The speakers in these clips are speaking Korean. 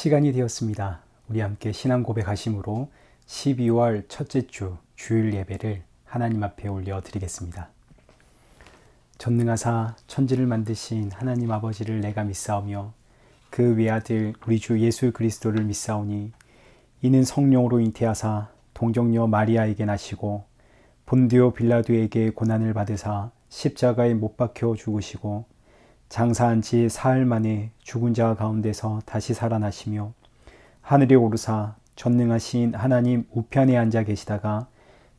시간이 되었습니다. 우리 함께 신앙 고백하심으로 12월 첫째 주 주일 예배를 하나님 앞에 올려드리겠습니다. 전능하사 천지를 만드신 하나님 아버지를 내가 믿사오며 그 외아들 우리 주 예수 그리스도를 믿사오니 이는 성령으로 잉태하사 동정녀 마리아에게 나시고 본디오 빌라도에게 고난을 받으사 십자가에 못 박혀 죽으시고 장사한 지 사흘 만에 죽은 자 가운데서 다시 살아나시며 하늘에 오르사 전능하신 하나님 우편에 앉아 계시다가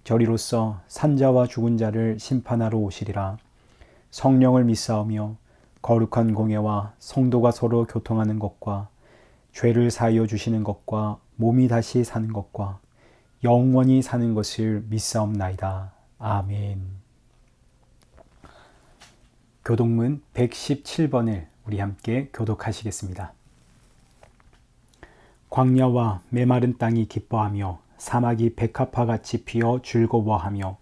저리로서 산자와 죽은 자를 심판하러 오시리라. 성령을 믿사오며 거룩한 공예와 성도가 서로 교통하는 것과 죄를 사하여 주시는 것과 몸이 다시 사는 것과 영원히 사는 것을 믿사옵나이다. 아멘. 교독문 117번을 우리 함께 교독하시겠습니다. 광야와 메마른 땅이 기뻐하며 사막이 백합화같이 피어 즐거워하며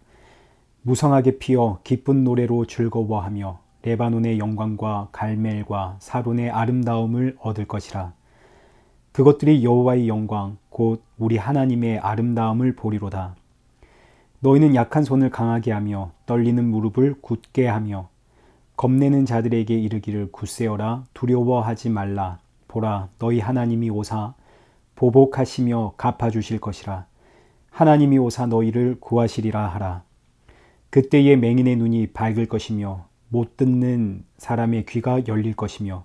무성하게 피어 기쁜 노래로 즐거워하며 레바논의 영광과 갈멜과 사론의 아름다움을 얻을 것이라. 그것들이 여호와의 영광 곧 우리 하나님의 아름다움을 보리로다. 너희는 약한 손을 강하게 하며 떨리는 무릎을 굳게 하며 겁내는 자들에게 이르기를 굳세어라. 두려워하지 말라. 보라, 너희 하나님이 오사 보복하시며 갚아주실 것이라. 하나님이 오사 너희를 구하시리라 하라. 그때에 맹인의 눈이 밝을 것이며 못 듣는 사람의 귀가 열릴 것이며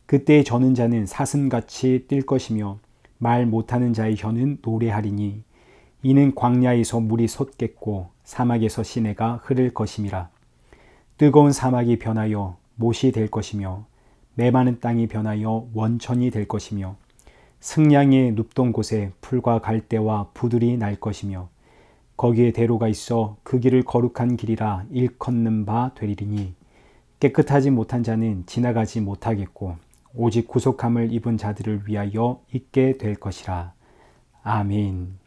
그때에 저는 자는 사슴같이 뛸 것이며 말 못하는 자의 혀는 노래하리니 이는 광야에서 물이 솟겠고 사막에서 시내가 흐를 것임이라. 뜨거운 사막이 변하여 못이 될 것이며 메마른 땅이 변하여 원천이 될 것이며 승량이 눕던 곳에 풀과 갈대와 부들이 날 것이며 거기에 대로가 있어 그 길을 거룩한 길이라 일컫는 바 되리니 깨끗하지 못한 자는 지나가지 못하겠고 오직 구속함을 입은 자들을 위하여 있게 될 것이라. 아멘.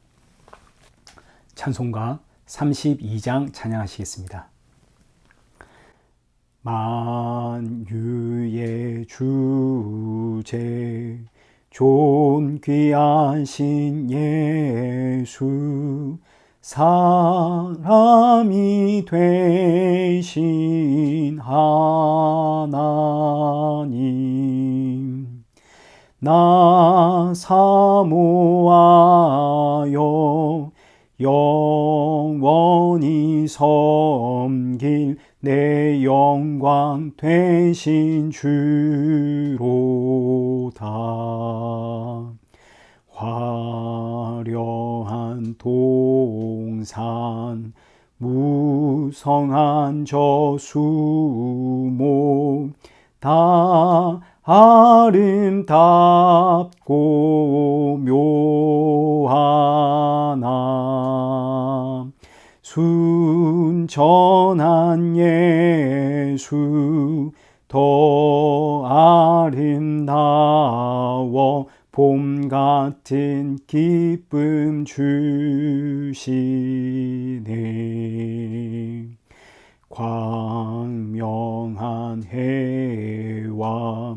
찬송가 32장 찬양하시겠습니다. 만유의 주제 존귀하신 예수 사람이 되신 하나님 나 사모하여 영원히 섬길 내 영광 되신 주로다. 화려한 동산 무성한 저수목 다 아름답고 묘하나 순전한 예수 더 아름다워 봄 같은 기쁨 주시네. 광명한 해와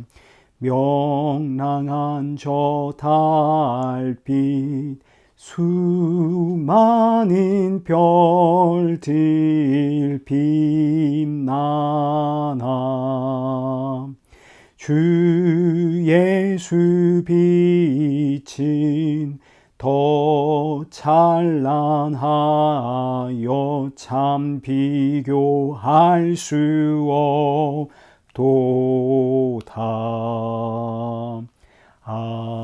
명랑한 저 달빛 수많은 별들 빛나나 주 예수 빛은 더 찬란하여 참 비교할 수 없도다. 아멘.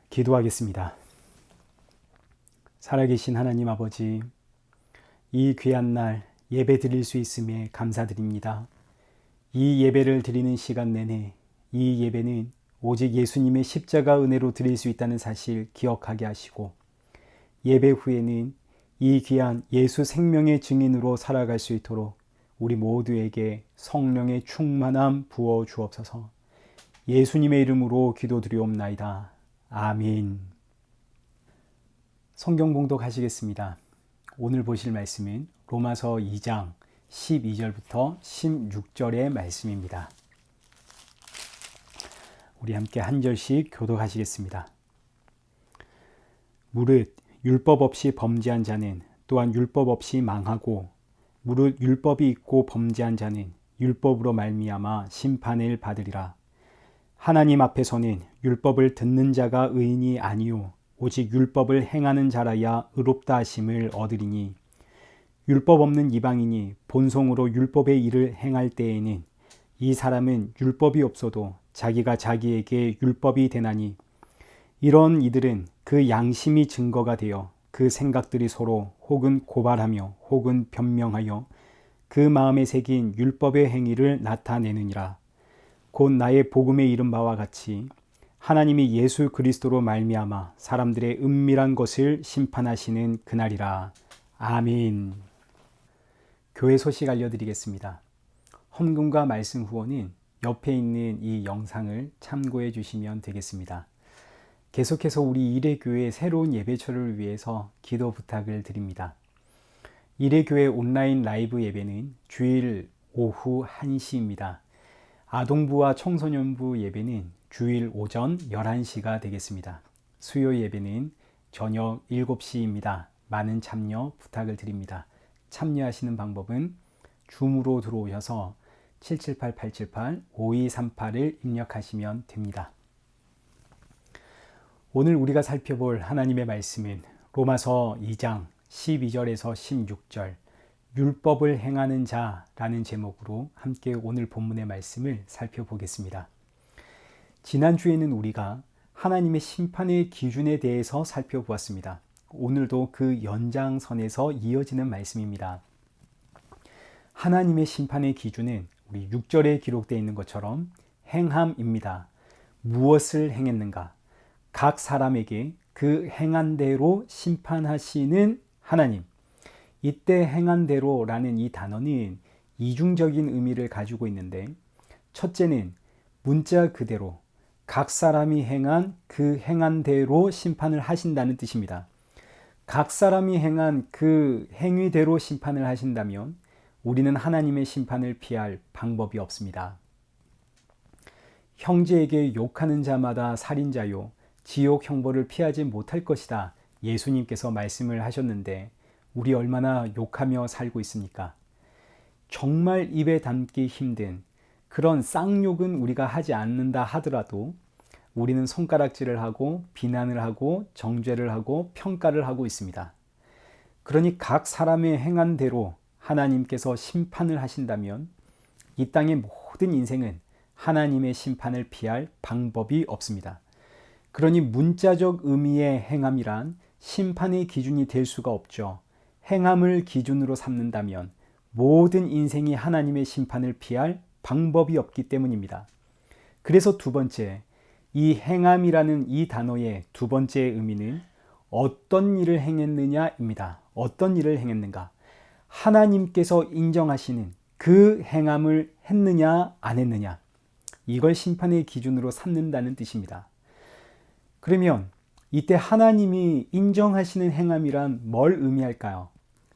기도하겠습니다. 살아계신 하나님 아버지, 이 귀한 날 예배 드릴 수 있음에 감사드립니다. 이 예배를 드리는 시간 내내 이 예배는 오직 예수님의 십자가 은혜로 드릴 수 있다는 사실 기억하게 하시고 예배 후에는 이 귀한 예수 생명의 증인으로 살아갈 수 있도록 우리 모두에게 성령의 충만함 부어 주옵소서. 예수님의 이름으로 기도드리옵나이다. 아멘. 성경 봉독하시겠습니다. 오늘 보실 말씀은 로마서 2장 12절부터 16절의 말씀입니다. 우리 함께 한 절씩 교독하시겠습니다. 무릇 율법 없이 범죄한 자는 또한 율법 없이 망하고 무릇 율법이 있고 범죄한 자는 율법으로 말미암아 심판을 받으리라. 하나님 앞에서는 율법을 듣는 자가 의인이 아니요 오직 율법을 행하는 자라야 의롭다 하심을 얻으리니 율법 없는 이방인이 본성으로 율법의 일을 행할 때에는 이 사람은 율법이 없어도 자기가 자기에게 율법이 되나니 이런 이들은 그 양심이 증거가 되어 그 생각들이 서로 혹은 고발하며 혹은 변명하여 그 마음에 새긴 율법의 행위를 나타내느니라. 곧 나의 복음에 이른 바와 같이 하나님이 예수 그리스도로 말미암아 사람들의 은밀한 것을 심판하시는 그날이라. 아멘. 교회 소식 알려드리겠습니다. 헌금과 말씀 후원은 옆에 있는 이 영상을 참고해 주시면 되겠습니다. 계속해서 우리 이레교회 새로운 예배처를 위해서 기도 부탁을 드립니다. 이레교회 온라인 라이브 예배는 주일 오후 1시입니다. 아동부와 청소년부 예배는 주일 오전 11시가 되겠습니다. 수요 예배는 저녁 7시입니다. 많은 참여 부탁을 드립니다. 참여하시는 방법은 줌으로 들어오셔서 778-878-5238을 입력하시면 됩니다. 오늘 우리가 살펴볼 하나님의 말씀은 로마서 2장 12절에서 16절 율법을 행하는 자라는 제목으로 함께 오늘 본문의 말씀을 살펴보겠습니다. 지난주에는 우리가 하나님의 심판의 기준에 대해서 살펴보았습니다. 오늘도 그 연장선에서 이어지는 말씀입니다. 하나님의 심판의 기준은 우리 6절에 기록되어 있는 것처럼 행함입니다. 무엇을 행했는가? 각 사람에게 그 행한 대로 심판하시는 하나님. 이때 행한 대로라는 이 단어는 이중적인 의미를 가지고 있는데 첫째는 문자 그대로 각 사람이 행한 그 행한 대로 심판을 하신다는 뜻입니다. 각 사람이 행한 그 행위대로 심판을 하신다면 우리는 하나님의 심판을 피할 방법이 없습니다. 형제에게 욕하는 자마다 살인자요 지옥 형벌을 피하지 못할 것이다. 예수님께서 말씀을 하셨는데 우리 얼마나 욕하며 살고 있습니까? 정말 입에 담기 힘든 그런 쌍욕은 우리가 하지 않는다 하더라도 우리는 손가락질을 하고 비난을 하고 정죄를 하고 평가를 하고 있습니다. 그러니 각 사람의 행한 대로 하나님께서 심판을 하신다면 이 땅의 모든 인생은 하나님의 심판을 피할 방법이 없습니다. 그러니 문자적 의미의 행함이란 심판의 기준이 될 수가 없죠. 행함을 기준으로 삼는다면 모든 인생이 하나님의 심판을 피할 방법이 없기 때문입니다. 그래서 두 번째, 이 행함이라는 이 단어의 두 번째 의미는 어떤 일을 행했느냐입니다. 어떤 일을 행했는가? 하나님께서 인정하시는 그 행함을 했느냐 안 했느냐? 이걸 심판의 기준으로 삼는다는 뜻입니다. 그러면 이때 하나님이 인정하시는 행함이란 뭘 의미할까요?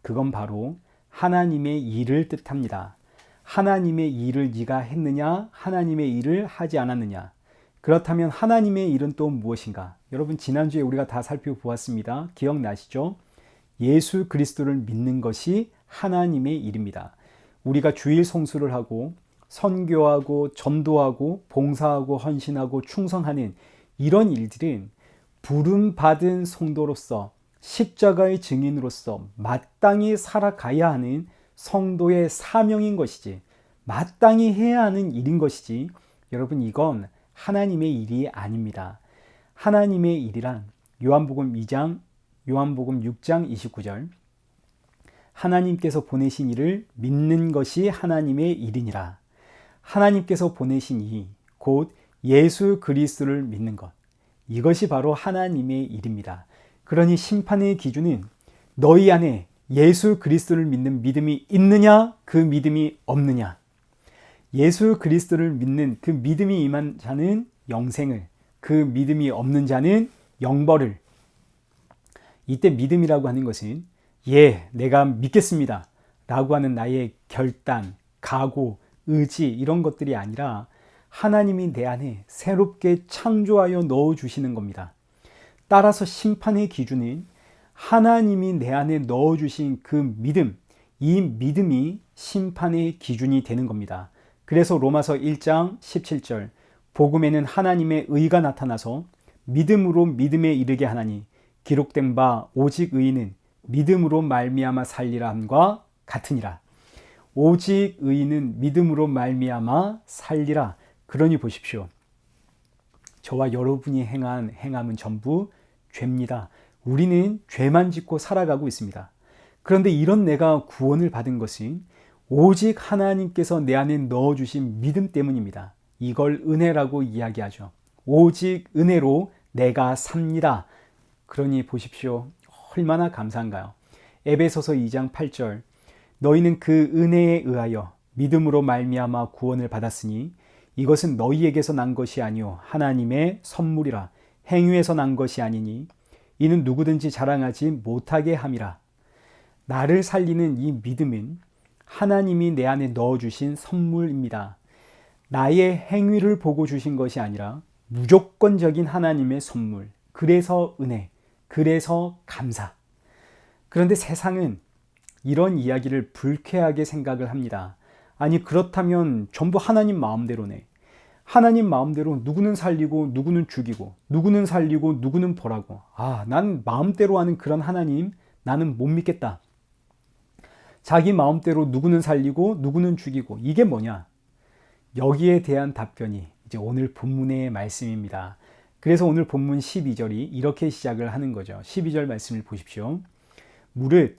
그건 바로 하나님의 일을 뜻합니다. 하나님의 일을 네가 했느냐? 하나님의 일을 하지 않았느냐? 그렇다면 하나님의 일은 또 무엇인가? 여러분 지난주에 우리가 다 살펴보았습니다. 기억나시죠? 예수 그리스도를 믿는 것이 하나님의 일입니다. 우리가 주일 성수를 하고 선교하고 전도하고 봉사하고 헌신하고 충성하는 이런 일들은 부름받은 성도로서 십자가의 증인으로서 마땅히 살아가야 하는 성도의 사명인 것이지 마땅히 해야 하는 일인 것이지 여러분 이건 하나님의 일이 아닙니다. 하나님의 일이란 요한복음 6장 29절 하나님께서 보내신 이를 믿는 것이 하나님의 일이니라. 하나님께서 보내신 이 곧 예수 그리스도를 믿는 것 이것이 바로 하나님의 일입니다. 그러니 심판의 기준은 너희 안에 예수 그리스도를 믿는 믿음이 있느냐 그 믿음이 없느냐. 예수 그리스도를 믿는 그 믿음이 임한 자는 영생을 그 믿음이 없는 자는 영벌을. 이때 믿음이라고 하는 것은 내가 믿겠습니다 라고 하는 나의 결단, 각오, 의지 이런 것들이 아니라 하나님이 내 안에 새롭게 창조하여 넣어주시는 겁니다. 따라서 심판의 기준은 하나님이 내 안에 넣어주신 그 믿음, 이 믿음이 심판의 기준이 되는 겁니다. 그래서 로마서 1장 17절 복음에는 하나님의 의가 나타나서 믿음으로 믿음에 이르게 하나니 기록된 바 오직 의인은 믿음으로 말미암아 살리라 함과 같으니라. 오직 의인은 믿음으로 말미암아 살리라. 그러니 보십시오. 저와 여러분이 행한 행함은 전부 죄입니다. 우리는 죄만 짓고 살아가고 있습니다. 그런데 이런 내가 구원을 받은 것은 오직 하나님께서 내 안에 넣어주신 믿음 때문입니다. 이걸 은혜라고 이야기하죠. 오직 은혜로 내가 삽니다. 그러니 보십시오. 얼마나 감사한가요? 에베소서 2장 8절 너희는 그 은혜에 의하여 믿음으로 말미암아 구원을 받았으니 이것은 너희에게서 난 것이 아니요 하나님의 선물이라. 행위에서 난 것이 아니니 이는 누구든지 자랑하지 못하게 함이라. 나를 살리는 이 믿음은 하나님이 내 안에 넣어주신 선물입니다. 나의 행위를 보고 주신 것이 아니라 무조건적인 하나님의 선물. 그래서 은혜, 그래서 감사. 그런데 세상은 이런 이야기를 불쾌하게 생각을 합니다. 아니 그렇다면 전부 하나님 마음대로네. 하나님 마음대로 누구는 살리고 누구는 죽이고 누구는 살리고 누구는 벌하고 난 마음대로 하는 그런 하나님 나는 못 믿겠다. 자기 마음대로 누구는 살리고 누구는 죽이고 이게 뭐냐? 여기에 대한 답변이 이제 오늘 본문의 말씀입니다. 그래서 오늘 본문 12절이 이렇게 시작을 하는 거죠. 12절 말씀을 보십시오. 무릇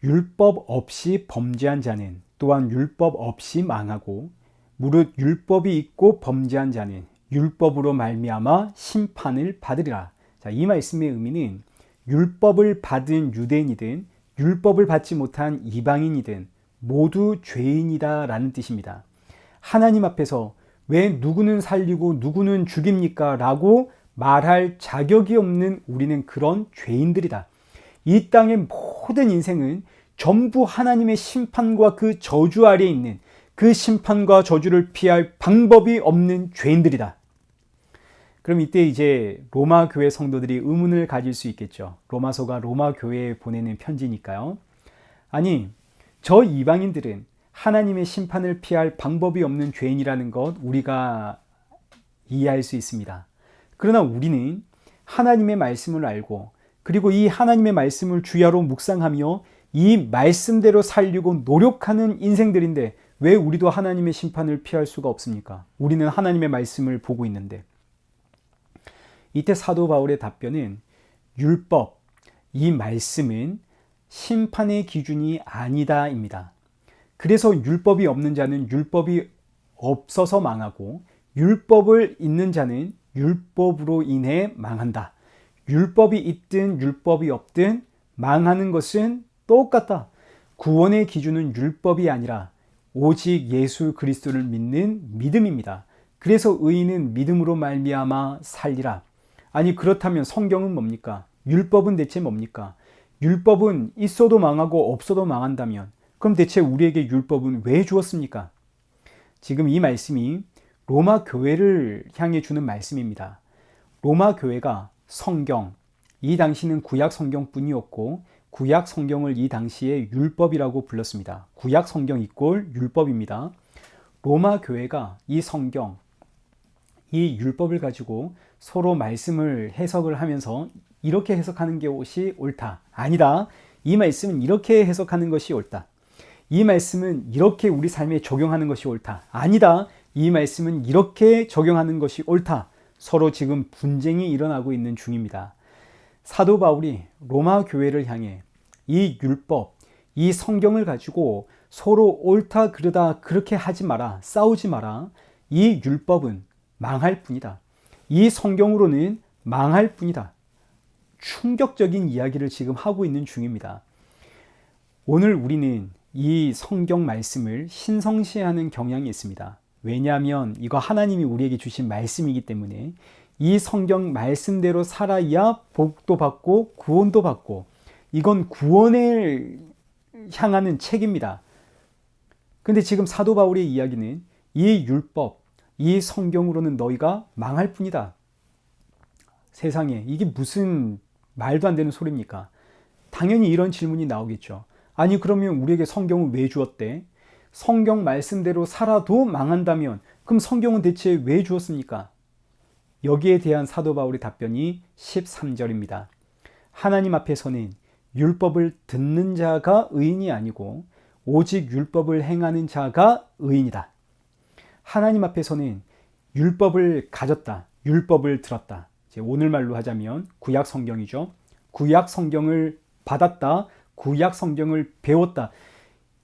율법 없이 범죄한 자는 또한 율법 없이 망하고 무릇 율법이 있고 범죄한 자는 율법으로 말미암아 심판을 받으리라. 자, 이 말씀의 의미는 율법을 받은 유대인이든 율법을 받지 못한 이방인이든 모두 죄인이다 라는 뜻입니다. 하나님 앞에서 왜 누구는 살리고 누구는 죽입니까? 라고 말할 자격이 없는 우리는 그런 죄인들이다. 이 땅의 모든 인생은 전부 하나님의 심판과 그 저주 아래에 있는 그 심판과 저주를 피할 방법이 없는 죄인들이다. 그럼 이때 이제 로마 교회 성도들이 의문을 가질 수 있겠죠. 로마서가 로마 교회에 보내는 편지니까요. 아니, 저 이방인들은 하나님의 심판을 피할 방법이 없는 죄인이라는 것 우리가 이해할 수 있습니다. 그러나 우리는 하나님의 말씀을 알고 그리고 이 하나님의 말씀을 주야로 묵상하며 이 말씀대로 살려고 노력하는 인생들인데 왜 우리도 하나님의 심판을 피할 수가 없습니까? 우리는 하나님의 말씀을 보고 있는데. 이때 사도 바울의 답변은 율법, 이 말씀은 심판의 기준이 아니다입니다. 그래서 율법이 없는 자는 율법이 없어서 망하고 율법을 잇는 자는 율법으로 인해 망한다. 율법이 있든 율법이 없든 망하는 것은 똑같다. 구원의 기준은 율법이 아니라 오직 예수 그리스도를 믿는 믿음입니다. 그래서 의인은 믿음으로 말미암아 살리라. 아니 그렇다면 성경은 뭡니까? 율법은 대체 뭡니까? 율법은 있어도 망하고 없어도 망한다면 그럼 대체 우리에게 율법은 왜 주었습니까? 지금 이 말씀이 로마 교회를 향해 주는 말씀입니다. 로마 교회가 성경, 이 당시는 구약 성경뿐이었고 구약 성경을 이 당시에 율법이라고 불렀습니다. 구약 성경 이꼴 율법입니다. 로마 교회가 이 성경, 이 율법을 가지고 서로 말씀을 해석을 하면서 이렇게 해석하는 것이 옳다. 아니다. 이 말씀은 이렇게 해석하는 것이 옳다. 이 말씀은 이렇게 우리 삶에 적용하는 것이 옳다. 아니다. 이 말씀은 이렇게 적용하는 것이 옳다. 서로 지금 분쟁이 일어나고 있는 중입니다. 사도 바울이 로마 교회를 향해 이 율법, 이 성경을 가지고 서로 옳다 그르다 그렇게 하지 마라. 싸우지 마라. 이 율법은 망할 뿐이다. 이 성경으로는 망할 뿐이다. 충격적인 이야기를 지금 하고 있는 중입니다. 오늘 우리는 이 성경 말씀을 신성시하는 경향이 있습니다. 왜냐하면 이거 하나님이 우리에게 주신 말씀이기 때문에 이 성경 말씀대로 살아야 복도 받고 구원도 받고 이건 구원의 향하는 책입니다. 근데 지금 사도 바울의 이야기는 이 율법, 이 성경으로는 너희가 망할 뿐이다. 세상에 이게 무슨 말도 안 되는 소리입니까? 당연히 이런 질문이 나오겠죠. 아니 그러면 우리에게 성경은 왜 주었대? 성경 말씀대로 살아도 망한다면 그럼 성경은 대체 왜 주었습니까? 여기에 대한 사도 바울의 답변이 13절입니다. 하나님 앞에서는 율법을 듣는 자가 의인이 아니고 오직 율법을 행하는 자가 의인이다. 하나님 앞에서는 율법을 가졌다, 율법을 들었다. 오늘말로 하자면 구약 성경이죠. 구약 성경을 받았다, 구약 성경을 배웠다.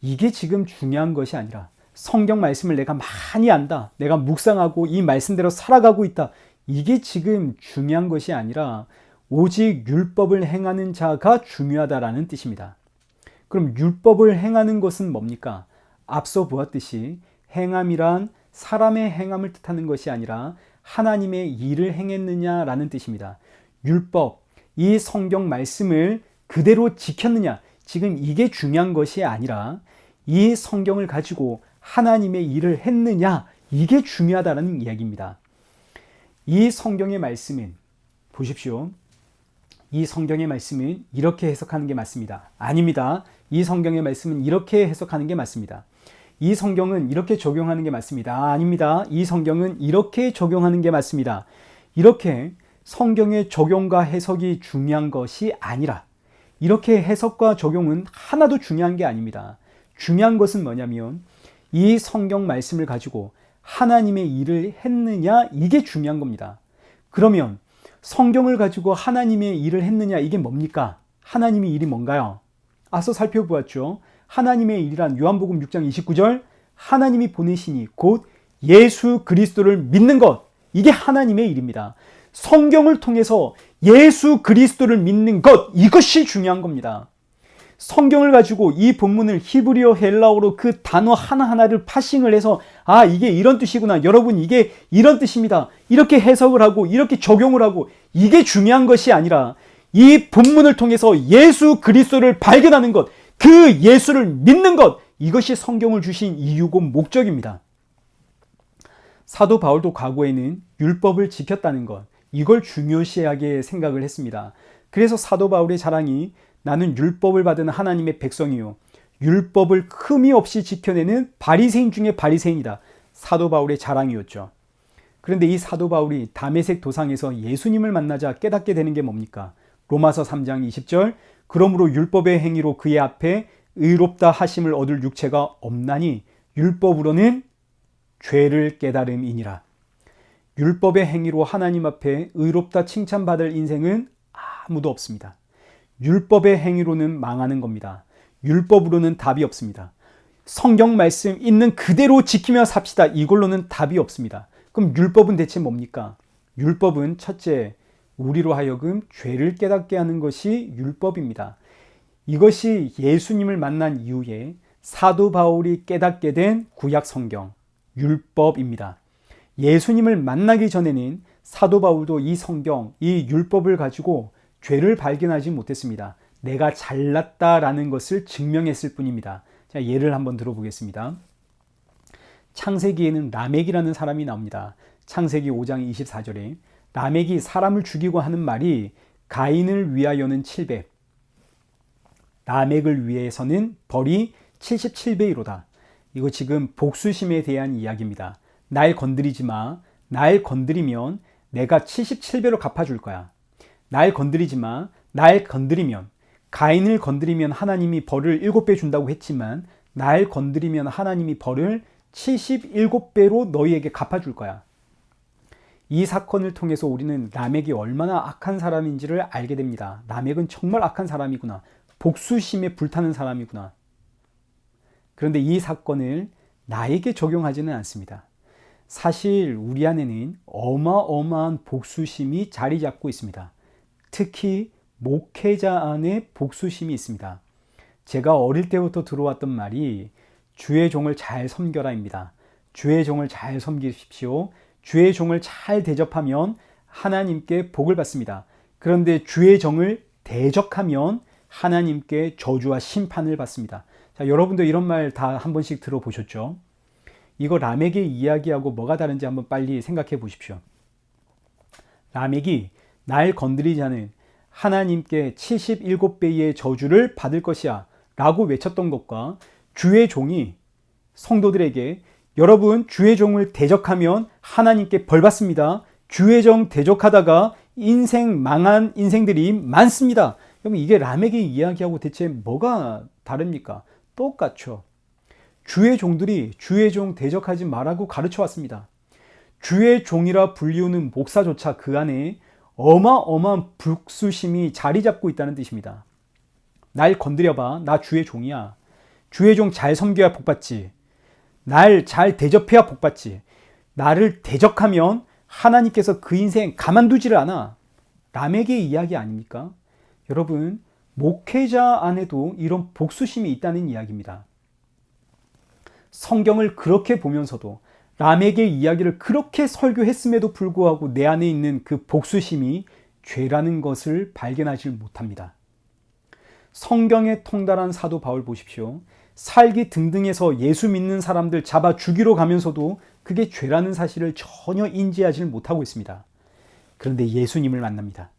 이게 지금 중요한 것이 아니라 성경 말씀을 내가 많이 안다, 내가 묵상하고 이 말씀대로 살아가고 있다. 이게 지금 중요한 것이 아니라 오직 율법을 행하는 자가 중요하다라는 뜻입니다. 그럼 율법을 행하는 것은 뭡니까? 앞서 보았듯이 행함이란 사람의 행함을 뜻하는 것이 아니라 하나님의 일을 행했느냐라는 뜻입니다. 율법, 이 성경 말씀을 그대로 지켰느냐, 지금 이게 중요한 것이 아니라 이 성경을 가지고 하나님의 일을 했느냐, 이게 중요하다는 이야기입니다. 이 성경의 말씀은, 보십시오. 이 성경의 말씀은 이렇게 해석하는 게 맞습니다. 아닙니다. 이 성경의 말씀은 이렇게 해석하는 게 맞습니다. 이 성경은 이렇게 적용하는 게 맞습니다. 아닙니다. 이 성경은 이렇게 적용하는 게 맞습니다. 이렇게 성경의 적용과 해석이 중요한 것이 아니라 이렇게 해석과 적용은 하나도 중요한 게 아닙니다. 중요한 것은 뭐냐면 이 성경 말씀을 가지고 하나님의 일을 했느냐, 이게 중요한 겁니다. 그러면 성경을 가지고 하나님의 일을 했느냐, 이게 뭡니까? 하나님의 일이 뭔가요? 앞서 살펴보았죠. 하나님의 일이란 요한복음 6장 29절 하나님이 보내시니 곧 예수 그리스도를 믿는 것, 이게 하나님의 일입니다. 성경을 통해서 예수 그리스도를 믿는 것, 이것이 중요한 겁니다. 성경을 가지고 이 본문을 히브리어 헬라어로 그 단어 하나하나를 파싱을 해서 아, 이게 이런 뜻이구나, 여러분 이게 이런 뜻입니다, 이렇게 해석을 하고 이렇게 적용을 하고, 이게 중요한 것이 아니라 이 본문을 통해서 예수 그리스도를 발견하는 것, 그 예수를 믿는 것, 이것이 성경을 주신 이유고 목적입니다. 사도 바울도 과거에는 율법을 지켰다는 것, 이걸 중요시하게 생각을 했습니다. 그래서 사도 바울의 자랑이 나는 율법을 받은 하나님의 백성이요, 율법을 흠이 없이 지켜내는 바리새인 중에 바리새인이다. 사도 바울의 자랑이었죠. 그런데 이 사도 바울이 다메섹 도상에서 예수님을 만나자 깨닫게 되는 게 뭡니까? 로마서 3장 20절 그러므로 율법의 행위로 그의 앞에 의롭다 하심을 얻을 육체가 없나니 율법으로는 죄를 깨달음이니라. 율법의 행위로 하나님 앞에 의롭다 칭찬받을 인생은 아무도 없습니다. 율법의 행위로는 망하는 겁니다. 율법으로는 답이 없습니다. 성경 말씀 있는 그대로 지키며 삽시다, 이걸로는 답이 없습니다. 그럼 율법은 대체 뭡니까? 율법은 첫째, 우리로 하여금 죄를 깨닫게 하는 것이 율법입니다. 이것이 예수님을 만난 이후에 사도 바울이 깨닫게 된 구약 성경, 율법입니다. 예수님을 만나기 전에는 사도 바울도 이 성경, 이 율법을 가지고 죄를 발견하지 못했습니다. 내가 잘났다라는 것을 증명했을 뿐입니다. 자, 예를 한번 들어보겠습니다. 창세기에는 라멕이라는 사람이 나옵니다. 창세기 5장 24절에 라멕이 사람을 죽이고 하는 말이 가인을 위하여는 700, 라멕을 위해서는 벌이 77배이로다. 이거 지금 복수심에 대한 이야기입니다. 날 건드리지 마. 날 건드리면 내가 77배로 갚아줄 거야. 날 건드리지 마. 날 건드리면, 가인을 건드리면 하나님이 벌을 7배 준다고 했지만 날 건드리면 하나님이 벌을 77배로 너희에게 갚아줄 거야. 이 사건을 통해서 우리는 라멕이 얼마나 악한 사람인지를 알게 됩니다. 라멕은 정말 악한 사람이구나. 복수심에 불타는 사람이구나. 그런데 이 사건을 나에게 적용하지는 않습니다. 사실 우리 안에는 어마어마한 복수심이 자리 잡고 있습니다. 특히 목회자 안에 복수심이 있습니다. 제가 어릴 때부터 들어왔던 말이 주의 종을 잘 섬겨라입니다. 주의 종을 잘 섬기십시오. 주의 종을 잘 대접하면 하나님께 복을 받습니다. 그런데 주의 종을 대적하면 하나님께 저주와 심판을 받습니다. 자, 여러분도 이런 말 다 한 번씩 들어보셨죠? 이거 라멕의 이야기하고 뭐가 다른지 한번 빨리 생각해 보십시오. 라멕이 날 건드리지 않은 하나님께 77배의 저주를 받을 것이야 라고 외쳤던 것과 주의 종이 성도들에게 여러분 주의 종을 대적하면 하나님께 벌 받습니다. 주의 종 대적하다가 인생 망한 인생들이 많습니다. 그럼 이게 라멕의 이야기하고 대체 뭐가 다릅니까? 똑같죠. 주의 종들이 주의 종 대적하지 말라고 가르쳐 왔습니다. 주의 종이라 불리우는 목사조차 그 안에 어마어마한 불수심이 자리 잡고 있다는 뜻입니다. 날 건드려봐. 나 주의 종이야. 주의 종 잘 섬겨야 복받지. 날 잘 대접해야 복받지. 나를 대적하면 하나님께서 그 인생 가만두지를 않아. 라멕의 이야기 아닙니까? 여러분, 목회자 안에도 이런 복수심이 있다는 이야기입니다. 성경을 그렇게 보면서도 라멕의 이야기를 그렇게 설교했음에도 불구하고 내 안에 있는 그 복수심이 죄라는 것을 발견하지 못합니다. 성경에 통달한 사도 바울 보십시오. 살기 등등해서 예수 믿는 사람들 잡아 죽이러 가면서도 그게 죄라는 사실을 전혀 인지하지 못하고 있습니다. 그런데 예수님을 만납니다.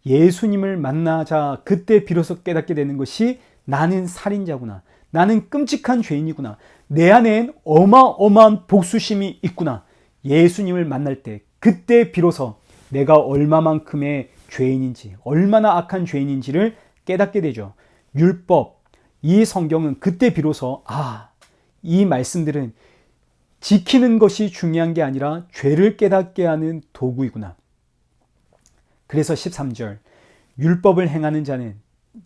예수님을 만나자 그때 비로소 깨닫게 되는 것이 나는 살인자구나. 나는 끔찍한 죄인이구나. 내 안엔 어마어마한 복수심이 있구나. 예수님을 만날 때 그때 비로소 내가 얼마만큼의 죄인인지, 얼마나 악한 죄인인지를 깨닫게 되죠. 율법, 이 성경은 그때 비로소 이 말씀들은 지키는 것이 중요한 게 아니라 죄를 깨닫게 하는 도구이구나. 그래서 13절, 율법을 행하는 자는,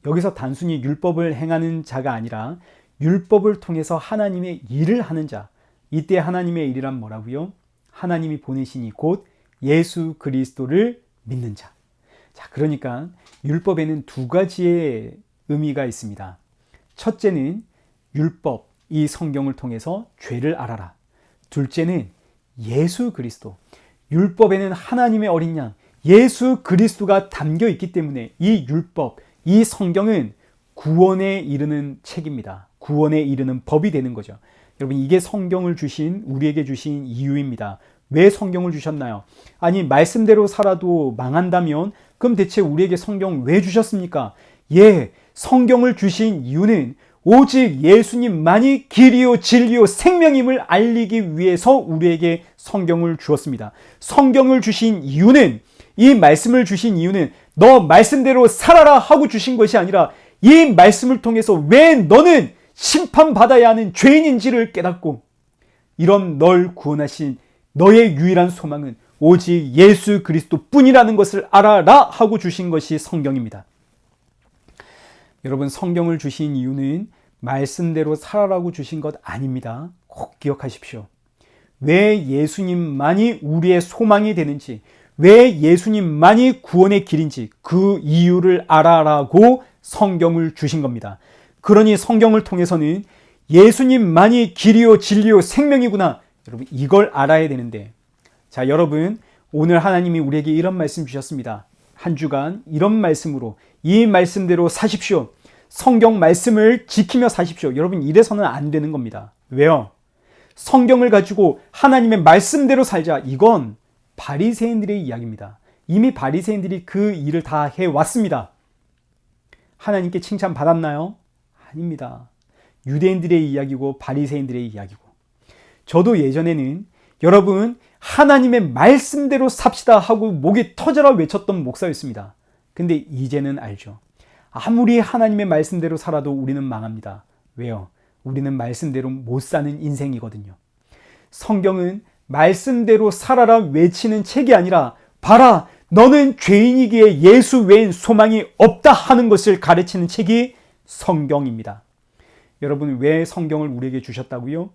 여기서 단순히 율법을 행하는 자가 아니라 율법을 통해서 하나님의 일을 하는 자. 이때 하나님의 일이란 뭐라고요? 하나님이 보내시니 곧 예수 그리스도를 믿는 자. 자, 그러니까 율법에는 두 가지의 의미가 있습니다. 첫째는 율법, 이 성경을 통해서 죄를 알아라. 둘째는 예수 그리스도. 율법에는 하나님의 어린 양, 예수 그리스도가 담겨 있기 때문에 이 율법, 이 성경은 구원에 이르는 책입니다. 구원에 이르는 법이 되는 거죠. 여러분, 이게 성경을 우리에게 주신 이유입니다. 왜 성경을 주셨나요? 아니, 말씀대로 살아도 망한다면 그럼 대체 우리에게 성경 왜 주셨습니까? 성경을 주신 이유는 오직 예수님만이 길이요 진리요 생명임을 알리기 위해서 우리에게 성경을 주었습니다. 성경을 주신 이유는, 이 말씀을 주신 이유는 너 말씀대로 살아라 하고 주신 것이 아니라 이 말씀을 통해서 왜 너는 심판받아야 하는 죄인인지를 깨닫고 이런 널 구원하신 너의 유일한 소망은 오직 예수 그리스도 뿐이라는 것을 알아라 하고 주신 것이 성경입니다. 여러분, 성경을 주신 이유는 말씀대로 살아라고 주신 것 아닙니다. 꼭 기억하십시오. 왜 예수님만이 우리의 소망이 되는지, 왜 예수님만이 구원의 길인지 그 이유를 알아라고 성경을 주신 겁니다. 그러니 성경을 통해서는 예수님만이 길이요 진리요 생명이구나. 여러분, 이걸 알아야 되는데, 자, 여러분, 오늘 하나님이 우리에게 이런 말씀 주셨습니다. 한 주간 이런 말씀으로 이 말씀대로 사십시오. 성경 말씀을 지키며 사십시오. 여러분, 이래서는 안 되는 겁니다. 왜요? 성경을 가지고 하나님의 말씀대로 살자. 이건 바리새인들의 이야기입니다. 이미 바리새인들이 그 일을 다 해왔습니다. 하나님께 칭찬 받았나요? 아닙니다. 유대인들의 이야기고 바리새인들의 이야기고. 저도 예전에는 여러분 하나님의 말씀대로 삽시다 하고 목이 터져라 외쳤던 목사였습니다. 근데 이제는 알죠. 아무리 하나님의 말씀대로 살아도 우리는 망합니다. 왜요? 우리는 말씀대로 못 사는 인생이거든요. 성경은 말씀대로 살아라 외치는 책이 아니라 봐라, 너는 죄인이기에 예수 외엔 소망이 없다 하는 것을 가르치는 책이 성경입니다. 여러분, 왜 성경을 우리에게 주셨다고요?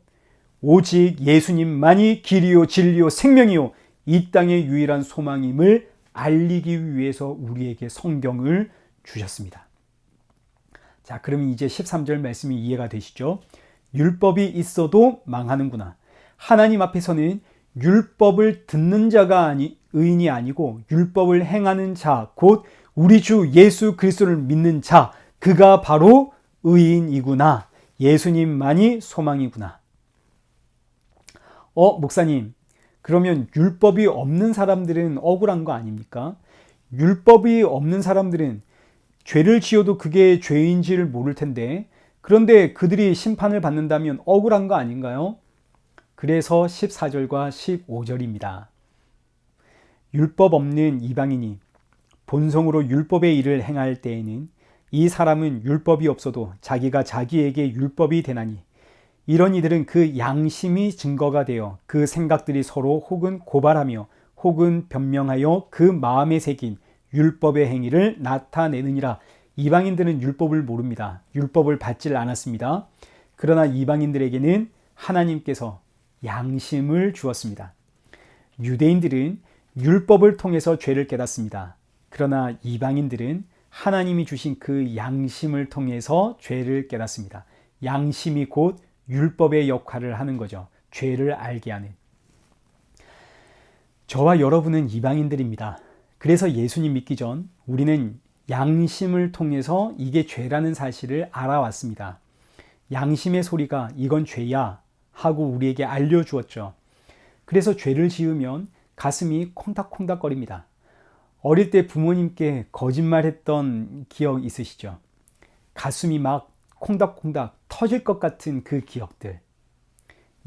오직 예수님만이 길이요 진리요 생명이요 이 땅의 유일한 소망임을 알리기 위해서 우리에게 성경을 주셨습니다. 자, 그럼 이제 13절 말씀이 이해가 되시죠? 율법이 있어도 망하는구나. 하나님 앞에서는 율법을 듣는 자가 의인이 아니고 율법을 행하는 자, 곧 우리 주 예수 그리스도를 믿는 자, 그가 바로 의인이구나. 예수님만이 소망이구나. 목사님, 그러면 율법이 없는 사람들은 억울한 거 아닙니까? 율법이 없는 사람들은 죄를 지어도 그게 죄인지를 모를 텐데, 그런데 그들이 심판을 받는다면 억울한 거 아닌가요? 그래서 14절과 15절입니다. 율법 없는 이방인이 본성으로 율법의 일을 행할 때에는 이 사람은 율법이 없어도 자기가 자기에게 율법이 되나니, 이런 이들은 그 양심이 증거가 되어 그 생각들이 서로 혹은 고발하며 혹은 변명하여 그 마음에 새긴 율법의 행위를 나타내느니라. 이방인들은 율법을 모릅니다. 율법을 받질 않았습니다. 그러나 이방인들에게는 하나님께서 양심을 주었습니다. 유대인들은 율법을 통해서 죄를 깨닫습니다. 그러나 이방인들은 하나님이 주신 그 양심을 통해서 죄를 깨닫습니다. 양심이 곧 율법의 역할을 하는 거죠. 죄를 알게 하는. 저와 여러분은 이방인들입니다. 그래서 예수님 믿기 전 우리는 양심을 통해서 이게 죄라는 사실을 알아왔습니다. 양심의 소리가 이건 죄야 하고 우리에게 알려주었죠. 그래서 죄를 지으면 가슴이 콩닥콩닥거립니다. 어릴 때 부모님께 거짓말했던 기억 있으시죠? 가슴이 막 콩닥콩닥 터질 것 같은 그 기억들.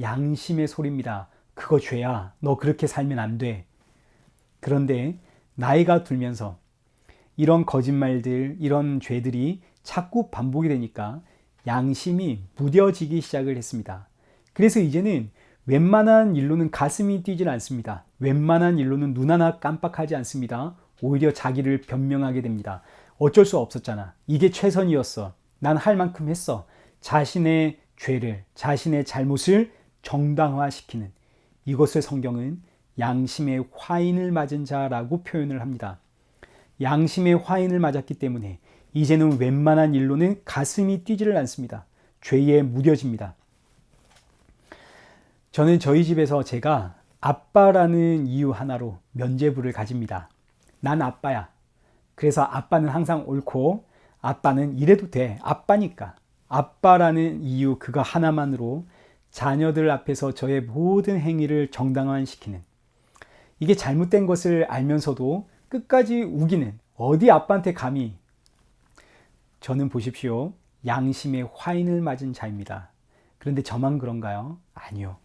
양심의 소리입니다. 그거 죄야. 너 그렇게 살면 안 돼. 그런데 나이가 들면서 이런 거짓말들, 이런 죄들이 자꾸 반복이 되니까 양심이 무뎌지기 시작을 했습니다. 그래서 이제는 웬만한 일로는 가슴이 뛰질 않습니다. 웬만한 일로는 눈 하나 깜빡하지 않습니다. 오히려 자기를 변명하게 됩니다. 어쩔 수 없었잖아. 이게 최선이었어. 난 할 만큼 했어. 자신의 죄를, 자신의 잘못을 정당화시키는, 이것을 성경은 양심의 화인을 맞은 자라고 표현을 합니다. 양심의 화인을 맞았기 때문에 이제는 웬만한 일로는 가슴이 뛰지를 않습니다. 죄에 무뎌집니다. 저는 저희 집에서 제가 아빠라는 이유 하나로 면죄부를 가집니다. 난 아빠야. 그래서 아빠는 항상 옳고 아빠는 이래도 돼. 아빠니까. 아빠라는 이유 그거 하나만으로 자녀들 앞에서 저의 모든 행위를 정당화시키는, 이게 잘못된 것을 알면서도 끝까지 우기는, 어디 아빠한테 감히. 저는 보십시오. 양심의 화인을 맞은 자입니다. 그런데 저만 그런가요? 아니요.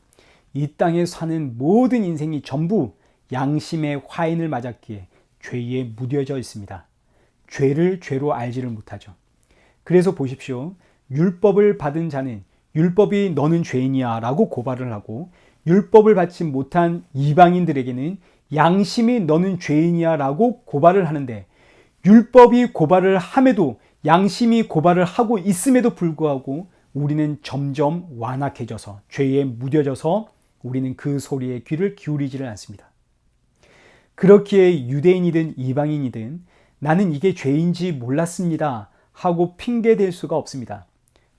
이 땅에 사는 모든 인생이 전부 양심의 화인을 맞았기에 죄에 무뎌져 있습니다. 죄를 죄로 알지를 못하죠. 그래서 보십시오. 율법을 받은 자는 율법이 너는 죄인이야 라고 고발을 하고, 율법을 받지 못한 이방인들에게는 양심이 너는 죄인이야 라고 고발을 하는데, 율법이 고발을 함에도 양심이 고발을 하고 있음에도 불구하고 우리는 점점 완악해져서 죄에 무뎌져서 우리는 그 소리에 귀를 기울이지를 않습니다. 그렇기에 유대인이든 이방인이든 나는 이게 죄인지 몰랐습니다 하고 핑계댈 수가 없습니다.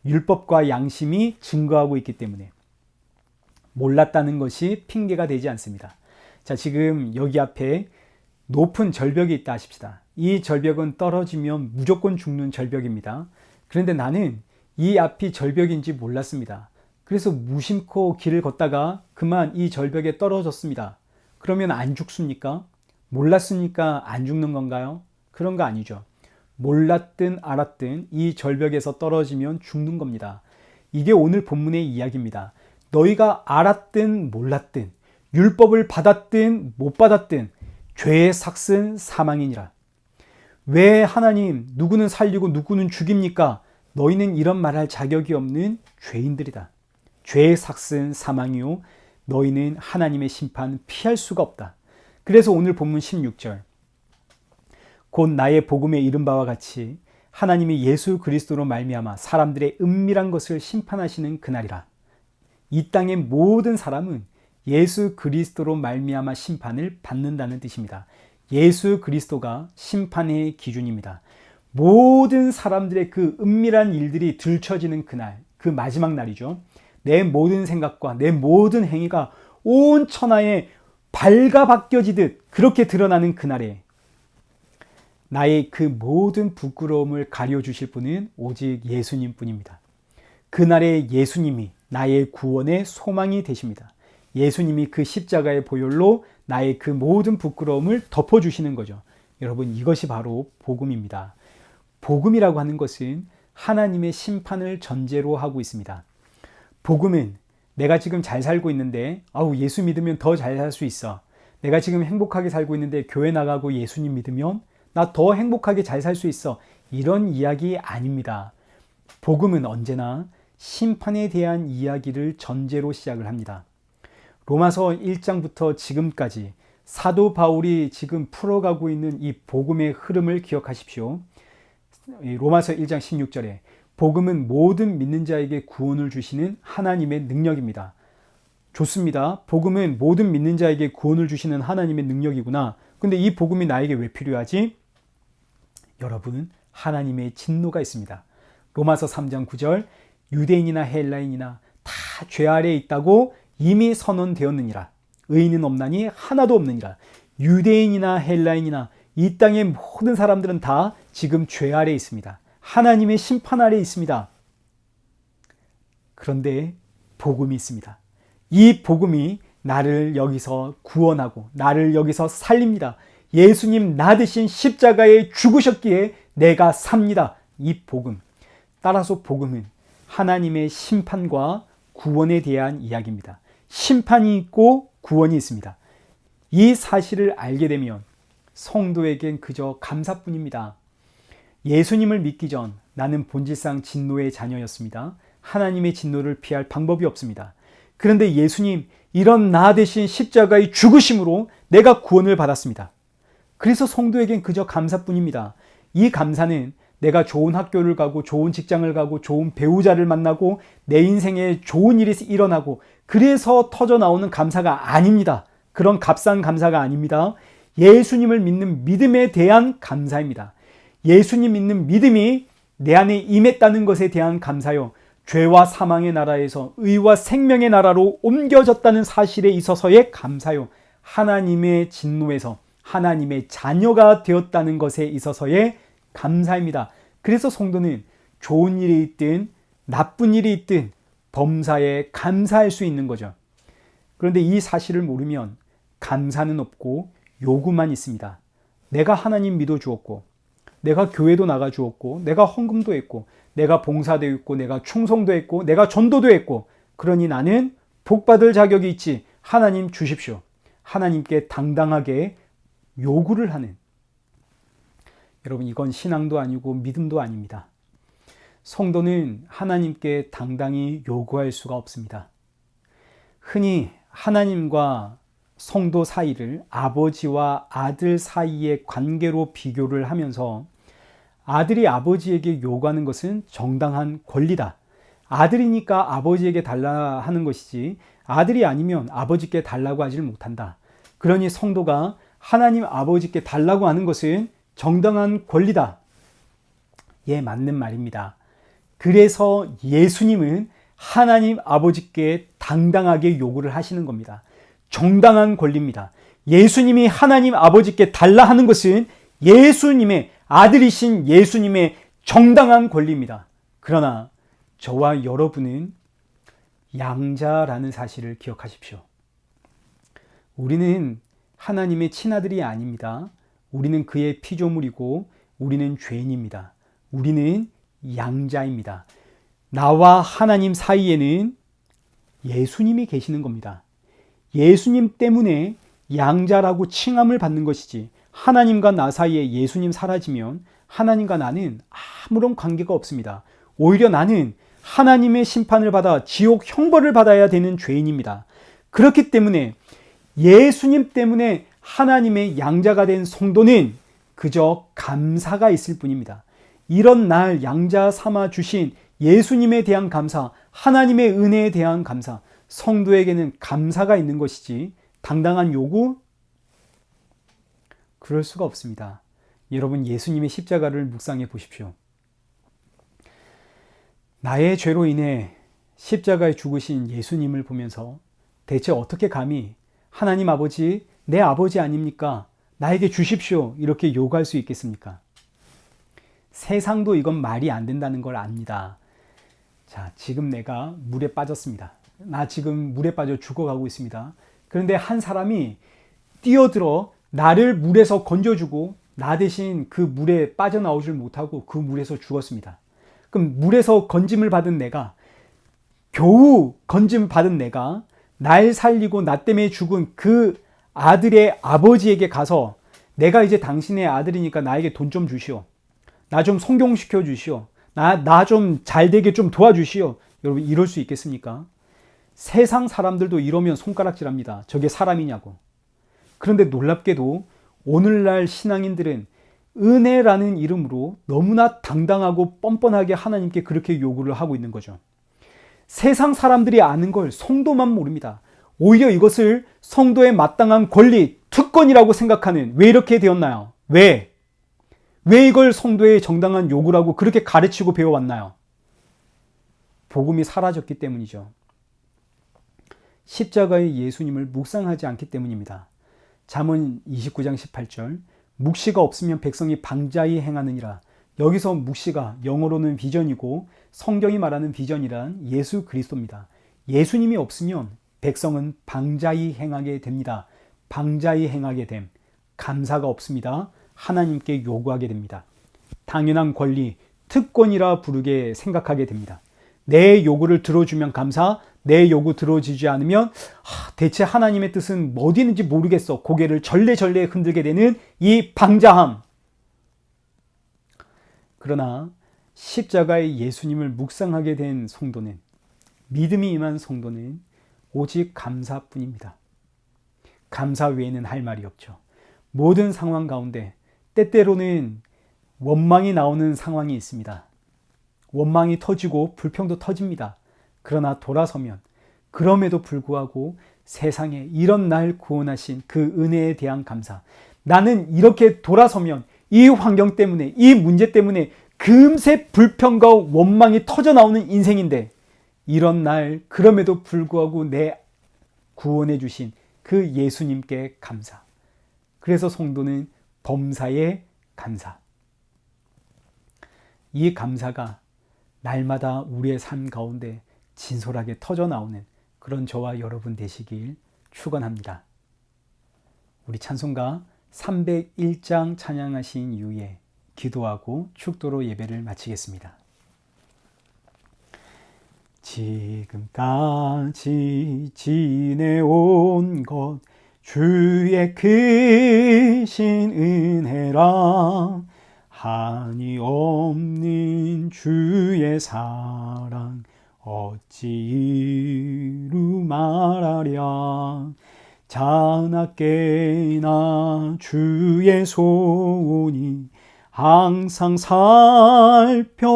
율법과 양심이 증거하고 있기 때문에 몰랐다는 것이 핑계가 되지 않습니다. 자, 지금 여기 앞에 높은 절벽이 있다 하십시다. 이 절벽은 떨어지면 무조건 죽는 절벽입니다. 그런데 나는 이 앞이 절벽인지 몰랐습니다. 그래서 무심코 길을 걷다가 그만 이 절벽에 떨어졌습니다. 그러면 안 죽습니까? 몰랐으니까 안 죽는 건가요? 그런 거 아니죠. 몰랐든 알았든 이 절벽에서 떨어지면 죽는 겁니다. 이게 오늘 본문의 이야기입니다. 너희가 알았든 몰랐든 율법을 받았든 못 받았든 죄의 삭은 사망이니라. 왜 하나님 누구는 살리고 누구는 죽입니까? 너희는 이런 말할 자격이 없는 죄인들이다. 죄의 삭은 사망이요 너희는 하나님의 심판 피할 수가 없다. 그래서 오늘 본문 16절, 곧 나의 복음에 이른 바와 같이 하나님이 예수 그리스도로 말미암아 사람들의 은밀한 것을 심판하시는 그날이라. 이 땅의 모든 사람은 예수 그리스도로 말미암아 심판을 받는다는 뜻입니다. 예수 그리스도가 심판의 기준입니다. 모든 사람들의 그 은밀한 일들이 들춰지는 그날, 그 마지막 날이죠. 내 모든 생각과 내 모든 행위가 온 천하에 발가벗겨지듯 그렇게 드러나는 그날에 나의 그 모든 부끄러움을 가려주실 분은 오직 예수님 뿐입니다. 그날의 예수님이 나의 구원의 소망이 되십니다. 예수님이 그 십자가의 보혈로 나의 그 모든 부끄러움을 덮어주시는 거죠. 여러분, 이것이 바로 복음입니다. 복음이라고 하는 것은 하나님의 심판을 전제로 하고 있습니다. 복음은 내가 지금 잘 살고 있는데 예수 믿으면 더 잘 살 수 있어. 내가 지금 행복하게 살고 있는데 교회 나가고 예수님 믿으면 나 더 행복하게 잘 살 수 있어. 이런 이야기 아닙니다. 복음은 언제나 심판에 대한 이야기를 전제로 시작을 합니다. 로마서 1장부터 지금까지 사도 바울이 지금 풀어가고 있는 이 복음의 흐름을 기억하십시오. 로마서 1장 16절에 복음은 모든 믿는 자에게 구원을 주시는 하나님의 능력입니다. 좋습니다. 복음은 모든 믿는 자에게 구원을 주시는 하나님의 능력이구나. 근데 이 복음이 나에게 왜 필요하지? 여러분, 하나님의 진노가 있습니다. 로마서 3장 9절 유대인이나 헬라인이나 다 죄 아래에 있다고 이미 선언되었느니라. 의인은 없나니 하나도 없느니라. 유대인이나 헬라인이나 이 땅의 모든 사람들은 다 지금 죄 아래에 있습니다. 하나님의 심판 아래에 있습니다. 그런데 복음이 있습니다. 이 복음이 나를 여기서 구원하고 나를 여기서 살립니다. 예수님 나 대신 십자가에 죽으셨기에 내가 삽니다. 이 복음. 따라서 복음은 하나님의 심판과 구원에 대한 이야기입니다. 심판이 있고 구원이 있습니다. 이 사실을 알게 되면 성도에겐 그저 감사뿐입니다. 예수님을 믿기 전 나는 본질상 진노의 자녀였습니다. 하나님의 진노를 피할 방법이 없습니다. 그런데 예수님, 이런 나 대신 십자가의 죽으심으로 내가 구원을 받았습니다. 그래서 성도에겐 그저 감사뿐입니다. 이 감사는 내가 좋은 학교를 가고 좋은 직장을 가고 좋은 배우자를 만나고 내 인생에 좋은 일이 일어나고 그래서 터져 나오는 감사가 아닙니다. 그런 값싼 감사가 아닙니다. 예수님을 믿는 믿음에 대한 감사입니다. 예수님 믿는 믿음이 내 안에 임했다는 것에 대한 감사요. 죄와 사망의 나라에서 의와 생명의 나라로 옮겨졌다는 사실에 있어서의 감사요. 하나님의 진노에서 하나님의 자녀가 되었다는 것에 있어서의 감사입니다. 그래서 성도는 좋은 일이 있든 나쁜 일이 있든 범사에 감사할 수 있는 거죠. 그런데 이 사실을 모르면 감사는 없고 요구만 있습니다. 내가 하나님 믿어 주었고 내가 교회도 나가 주었고 내가 헌금도 했고 내가 봉사도 했고 내가 충성도 했고 내가 전도도 했고 그러니 나는 복받을 자격이 있지. 하나님 주십시오. 하나님께 당당하게 요구를 하는, 여러분, 이건 신앙도 아니고 믿음도 아닙니다. 성도는 하나님께 당당히 요구할 수가 없습니다. 흔히 하나님과 성도 사이를 아버지와 아들 사이의 관계로 비교를 하면서 아들이 아버지에게 요구하는 것은 정당한 권리다. 아들이니까 아버지에게 달라 하는 것이지 아들이 아니면 아버지께 달라고 하지를 못한다. 그러니 성도가 하나님 아버지께 달라고 하는 것은 정당한 권리다. 예, 맞는 말입니다. 그래서 예수님은 하나님 아버지께 당당하게 요구를 하시는 겁니다. 정당한 권리입니다. 예수님이 하나님 아버지께 달라 하는 것은 예수님의 아들이신 예수님의 정당한 권리입니다. 그러나 저와 여러분은 양자라는 사실을 기억하십시오. 우리는 하나님의 친아들이 아닙니다. 우리는 그의 피조물이고 우리는 죄인입니다. 우리는 양자입니다. 나와 하나님 사이에는 예수님이 계시는 겁니다. 예수님 때문에 양자라고 칭함을 받는 것이지 하나님과 나 사이에 예수님 사라지면 하나님과 나는 아무런 관계가 없습니다. 오히려 나는 하나님의 심판을 받아 지옥 형벌을 받아야 되는 죄인입니다. 그렇기 때문에 예수님 때문에 하나님의 양자가 된 성도는 그저 감사가 있을 뿐입니다. 이런 날 양자 삼아 주신 예수님에 대한 감사, 하나님의 은혜에 대한 감사, 성도에게는 감사가 있는 것이지 당당한 요구? 그럴 수가 없습니다. 여러분, 예수님의 십자가를 묵상해 보십시오. 나의 죄로 인해 십자가에 죽으신 예수님을 보면서 대체 어떻게 감히 하나님 아버지, 내 아버지 아닙니까? 나에게 주십시오. 이렇게 요구할 수 있겠습니까? 세상도 이건 말이 안 된다는 걸 압니다. 자, 지금 내가 물에 빠졌습니다. 나 지금 물에 빠져 죽어가고 있습니다. 그런데 한 사람이 뛰어들어 나를 물에서 건져주고 나 대신 그 물에 빠져나오질 못하고 그 물에서 죽었습니다. 그럼 물에서 건짐을 받은 내가, 겨우 건짐을 받은 내가 날 살리고 나 때문에 죽은 그 아들의 아버지에게 가서 내가 이제 당신의 아들이니까 나에게 돈 좀 주시오. 나 좀 성경시켜 주시오. 나 좀 잘되게 좀 도와주시오. 여러분, 이럴 수 있겠습니까? 세상 사람들도 이러면 손가락질합니다. 저게 사람이냐고. 그런데 놀랍게도 오늘날 신앙인들은 은혜라는 이름으로 너무나 당당하고 뻔뻔하게 하나님께 그렇게 요구를 하고 있는 거죠. 세상 사람들이 아는 걸 성도만 모릅니다. 오히려 이것을 성도의 마땅한 권리, 특권이라고 생각하는, 왜 이렇게 되었나요? 왜 이걸 성도의 정당한 요구라고 그렇게 가르치고 배워왔나요? 복음이 사라졌기 때문이죠. 십자가의 예수님을 묵상하지 않기 때문입니다. 잠언 29장 18절, 묵시가 없으면 백성이 방자히 행하느니라. 여기서 묵시가 영어로는 비전이고 성경이 말하는 비전이란 예수 그리스도입니다. 예수님이 없으면 백성은 방자히 행하게 됩니다. 방자히 행하게 됨, 감사가 없습니다. 하나님께 요구하게 됩니다. 당연한 권리, 특권이라 부르게 생각하게 됩니다. 내 요구를 들어주면 감사, 내 요구 들어주지 않으면 대체 하나님의 뜻은 어디 있는지 모르겠어. 고개를 절레절레 흔들게 되는 이 방자함. 그러나 십자가의 예수님을 묵상하게 된 성도는, 믿음이 임한 성도는 오직 감사뿐입니다. 감사 외에는 할 말이 없죠. 모든 상황 가운데 때때로는 원망이 나오는 상황이 있습니다. 원망이 터지고 불평도 터집니다. 그러나 돌아서면 그럼에도 불구하고 세상에 이런 날 구원하신 그 은혜에 대한 감사. 나는 이렇게 돌아서면 이 환경 때문에, 이 문제 때문에 금세 불평과 원망이 터져 나오는 인생인데, 이런 날 그럼에도 불구하고 내 구원해 주신 그 예수님께 감사. 그래서 성도는 범사에 감사. 이 감사가 날마다 우리의 삶 가운데 진솔하게 터져 나오는 그런 저와 여러분 되시길 축원합니다. 우리 찬송가 301장 찬양하신 이후에 기도하고 축도로 예배를 마치겠습니다. 지금까지 지내온 것 주의 크신 은혜라, 한이 없는 주의 사랑 어찌 이루 말하랴. 자나깨나 주의 손이 항상 살펴주시고,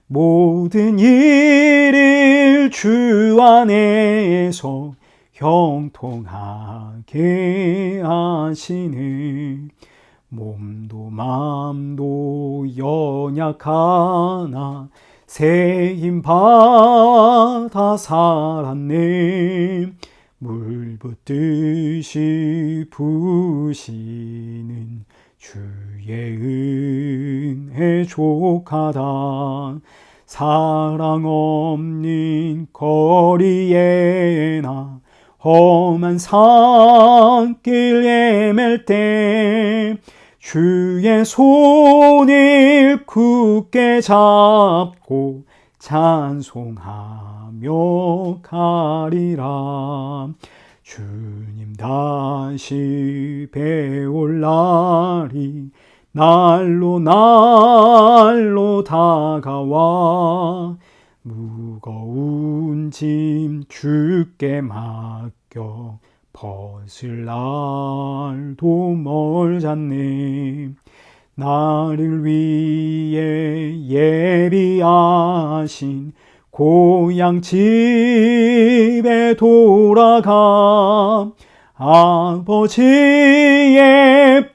모든 일을 주 안에서 형통하게 하시네. 몸도 마음도 연약하나 새 힘 받아 살았네. 물 붓듯이 부으시는 주의 은혜 족하다. 사랑 없는 거리에나 험한 산길 헤맬 때 주의 손을 굳게 잡고 찬송하며 가리라. 주님 다시 배울 날이 날로 다가와, 무거운 짐 주께 맡겨 벗을 날도 멀잖네. 나를 위해 예비하신 고향 집에 돌아가 아버지의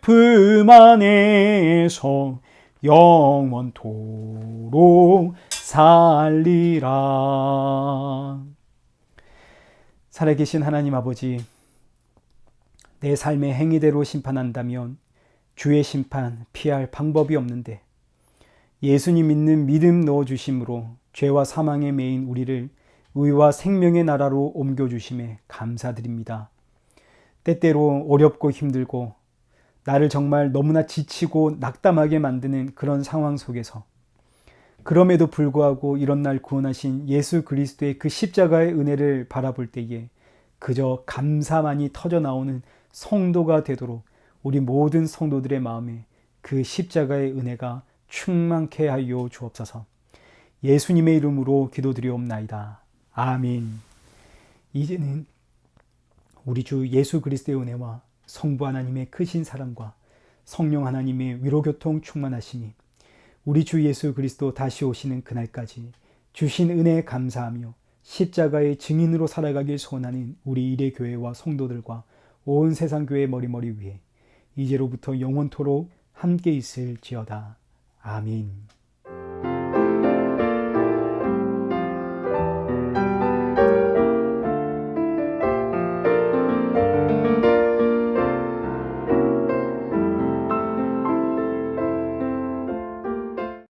품 안에서 영원토록 살리라. 살아계신 하나님 아버지, 내 삶의 행위대로 심판한다면 주의 심판 피할 방법이 없는데, 예수님 믿는 믿음 넣어주심으로 죄와 사망에 매인 우리를 의와 생명의 나라로 옮겨주심에 감사드립니다. 때때로 어렵고 힘들고 나를 정말 너무나 지치고 낙담하게 만드는 그런 상황 속에서 그럼에도 불구하고 이런 날 구원하신 예수 그리스도의 그 십자가의 은혜를 바라볼 때에 그저 감사만이 터져 나오는 성도가 되도록 우리 모든 성도들의 마음에 그 십자가의 은혜가 충만케 하여 주옵소서. 예수님의 이름으로 기도드리옵나이다. 아멘. 이제는 우리 주 예수 그리스도의 은혜와 성부 하나님의 크신 사랑과 성령 하나님의 위로교통 충만하시니 우리 주 예수 그리스도 다시 오시는 그날까지 주신 은혜에 감사하며 십자가의 증인으로 살아가길 소원하는 우리 일회교회와 성도들과 온 세상 교회 머리머리 위에 이제로부터 영원토록 함께 있을지어다. 아멘.